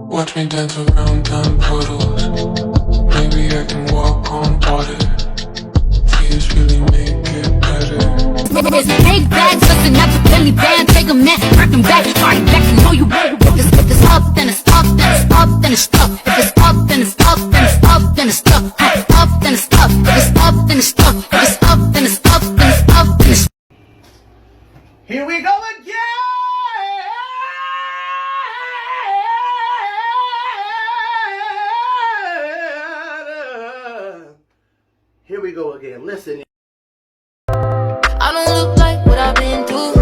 Watch me dance around time puddles. Maybe I can walk on water. Please really make it better. There's big bags, bustin' up the Billy band. Take 'em in, work 'em back, party back. You know you want it. If it's up, then it's up, then it's up, then it's stuck. If it's up, then it's up, then it's up, then it's stuck. Up, then it's up. If it's up, then it's stuck. If it's up, then it's up, then it's up, then it's. Here we go again! Here we go again. Listen. I don't look like what I've been through.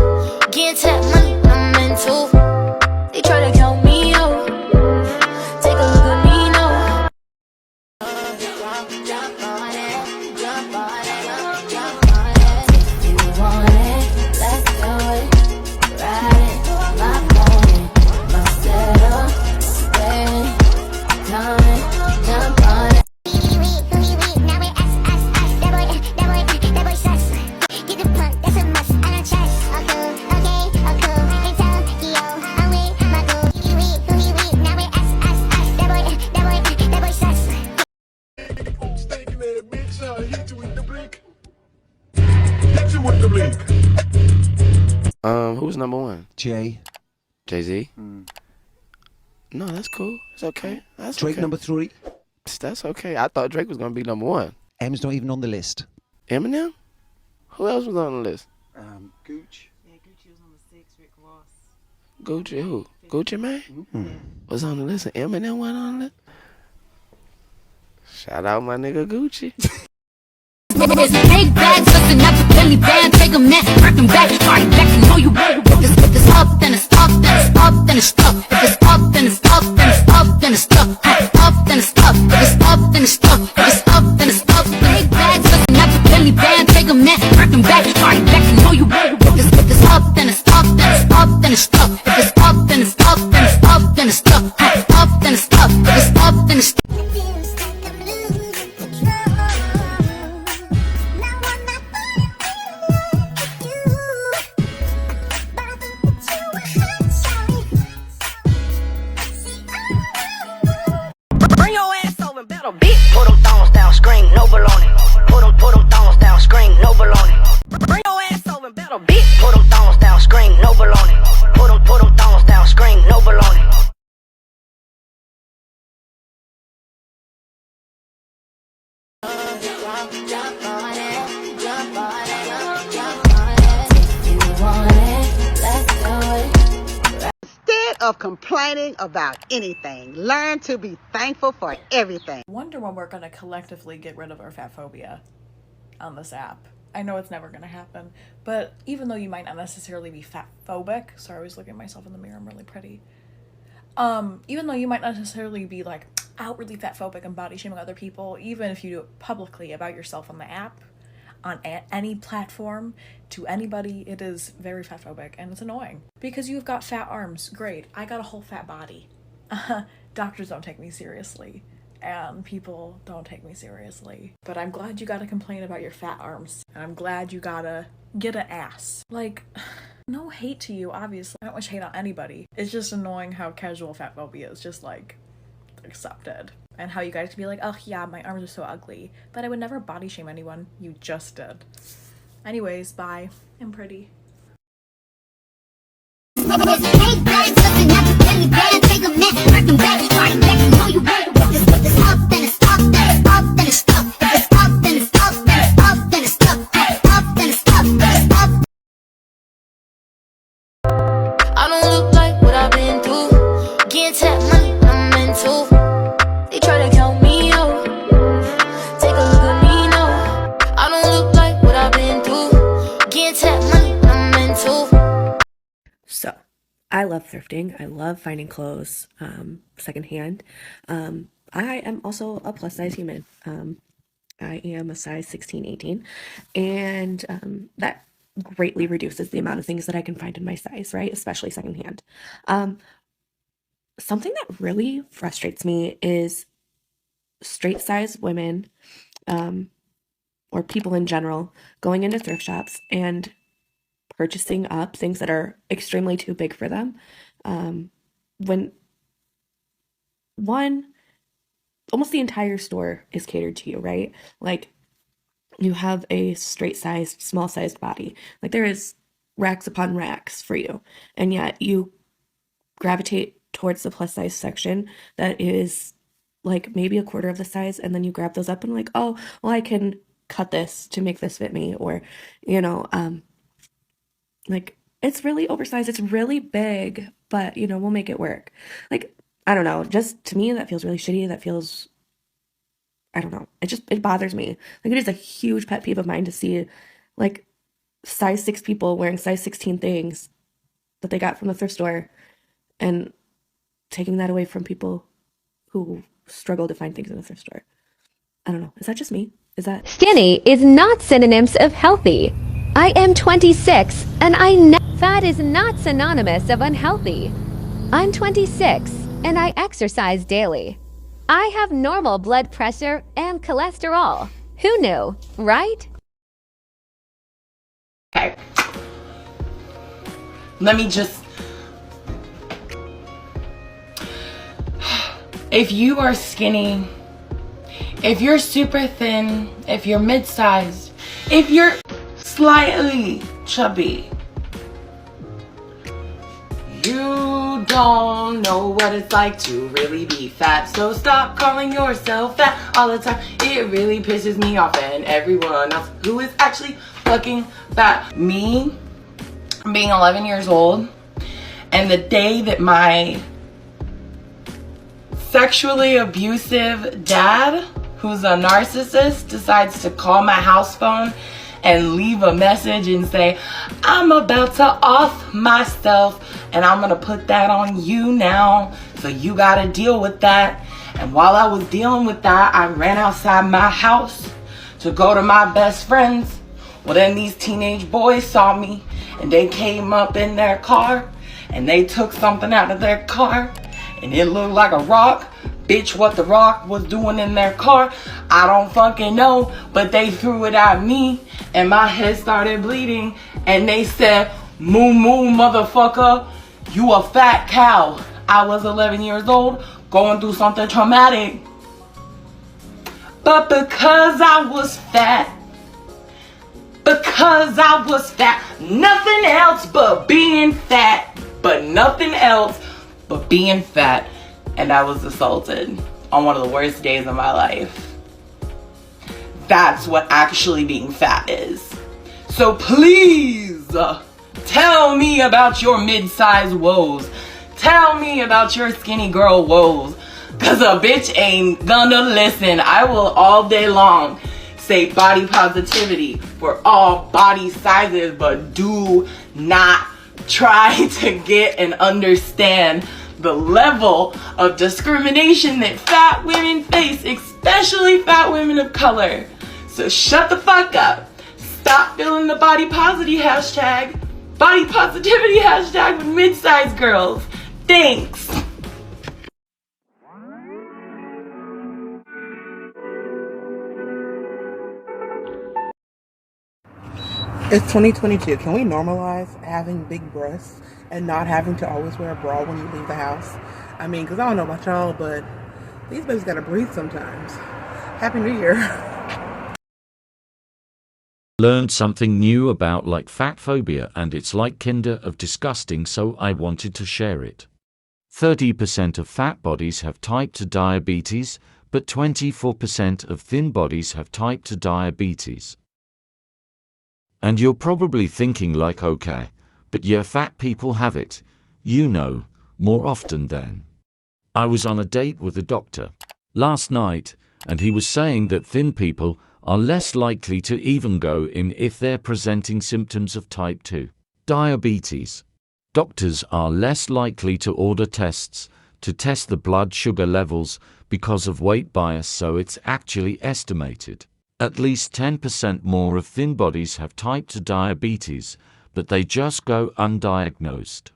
Getting tap money, I'm into. They try to count me out. Take a look at me now. Jump on it, jump on it, jump on it. If you want it, let's do it. Ride it, my pony, my setup, spin, coming, jump on it. Who's number one? Jay. Jay-Z? No, that's cool. It's okay. That's Drake okay. number 3. That's okay. I thought Drake was gonna be number one. M's not even on the list. Eminem? Who else was on the list? Gooch. Yeah, Gucci was on the 6, Rick Ross. Gucci who? Gucci Mane? Was on the list and Eminem went on the list? Shout out my nigga Gucci. There's big bags, bustin' up the Billy band. Take 'em in, work 'em back, party back. You know you want it. If it's up, then it's up, then it's up, then it's stuck. If it's up, then it's up, then it's up, then it's stuck. Up, then it's up. If it's up, then it's stuck. If it's up, then it's up. Big bags, bustin' up the Billy band. Take 'em in, work 'em back, party back. You know you want it. If it's up, then it's up, then it's up, then it's stuck. If it's up, then it's up, then it's up, then it's stuck. Up, then it's up. If it's up, then it's stuck. Bring your ass over and battle, bitch. Put them thongs down, scream, no baloney. Put them thongs down, scream, no baloney. Bring your ass over and battle, bitch. Put them thongs down, scream, no baloney. Put them thongs down, scream, no baloney. Jump on it, jump on it, jump on it. If you want it, let's do it. Instead of complaining about anything, learn to be thankful for everything. Wonder when we're gonna collectively get rid of our fat phobia on this app. I know it's never gonna happen, but even though you might not necessarily be fat phobic, sorry, I was looking at myself in the mirror, I'm really pretty. Even though you might not necessarily be like outwardly fat phobic and body shaming other people, even if you do it publicly about yourself on the app, on any platform, to anybody, it is very fat phobic and it's annoying. Because you've got fat arms, great. I got a whole fat body. Doctors don't take me seriously. And people don't take me seriously. But I'm glad you gotta complain about your fat arms. And I'm glad you gotta get an ass. Like, no hate to you, obviously. I don't wish hate on anybody. It's just annoying how casual fat phobia is just like accepted. And how you guys can be like, oh yeah, my arms are so ugly. But I would never body shame anyone. You just did. Anyways, bye. I'm pretty. I don't look like what I've been through. Getting tap money, I'm into. They try to count me out. Take a look at me now. I don't look like what I've been through. Getting tap money, I'm into. So, I love thrifting. I love finding clothes secondhand. I am also a plus size human. I am a size 16, 18, and that greatly reduces the amount of things that I can find in my size, right? Especially secondhand. Something that really frustrates me is straight size women, or people in general, going into thrift shops and purchasing up things that are extremely too big for them, when one, almost the entire store is catered to you, right? Like, you have a straight-sized, small-sized body. Like, there is racks upon racks for you. And yet you gravitate towards the plus size section that is like maybe a quarter of the size, and then you grab those up and like, oh, well, I can cut this to make this fit me, or, you know, like, it's really oversized, it's really big, but, you know, we'll make it work. Like, I don't know, just to me, that feels really shitty. That feels, I don't know, it bothers me. Like, it is a huge pet peeve of mine to see, like, size 6 people wearing size 16 things that they got from the thrift store and taking that away from people who struggle to find things in the thrift store. I don't know. Is that just me? Is that... Skinny is not synonyms of healthy. I am 26 and fat is not synonymous of unhealthy. I'm 26 and I exercise daily. I have normal blood pressure and cholesterol. Who knew, right? Okay. Let me just... If you are skinny, if you're super thin, if you're mid-sized, if you're slightly chubby, you don't know what it's like to really be fat. So stop calling yourself fat all the time. It really pisses me off and everyone else who is actually fucking fat. Me being 11 years old, and the day that my sexually abusive dad, who's a narcissist, decides to call my house phone and leave a message and say, I'm about to off myself and I'm gonna put that on you now, so you gotta deal with that. And while I was dealing with that, I ran outside my house to go to my best friend's. Well, then these teenage boys saw me and they came up in their car and they took something out of their car and it looked like a rock. Bitch, what the rock was doing in their car, I don't fucking know, but they threw it at me and my head started bleeding and they said, moo moo motherfucker, you a fat cow. I was 11 years old going through something traumatic, but because I was fat, nothing else but being fat, and I was assaulted on one of the worst days of my life. That's what actually being fat is. So please tell me about your mid-size woes. Tell me about your skinny girl woes, cause a bitch ain't gonna listen. I will all day long say body positivity for all body sizes, but do not try to get and understand the level of discrimination that fat women face, especially fat women of color. So shut the fuck up. Stop feeling the body positivity hashtag with mid-sized girls. Thanks. It's 2022. Can we normalize having big breasts and not having to always wear a bra when you leave the house? I mean, because I don't know about y'all, but these babies gotta breathe sometimes. Happy New Year. Learned something new about like fat phobia, and it's like kinder of disgusting, so I wanted to share it. 30% of fat bodies have type 2 diabetes, but 24% of thin bodies have type 2 diabetes. And you're probably thinking like, okay, but yeah, fat people have it, you know, more often than. I was on a date with a doctor last night, and he was saying that thin people are less likely to even go in if they're presenting symptoms of type 2 diabetes. Doctors are less likely to order tests to test the blood sugar levels because of weight bias, so it's actually estimated at least 10% more of thin bodies have type 2 diabetes, but they just go undiagnosed.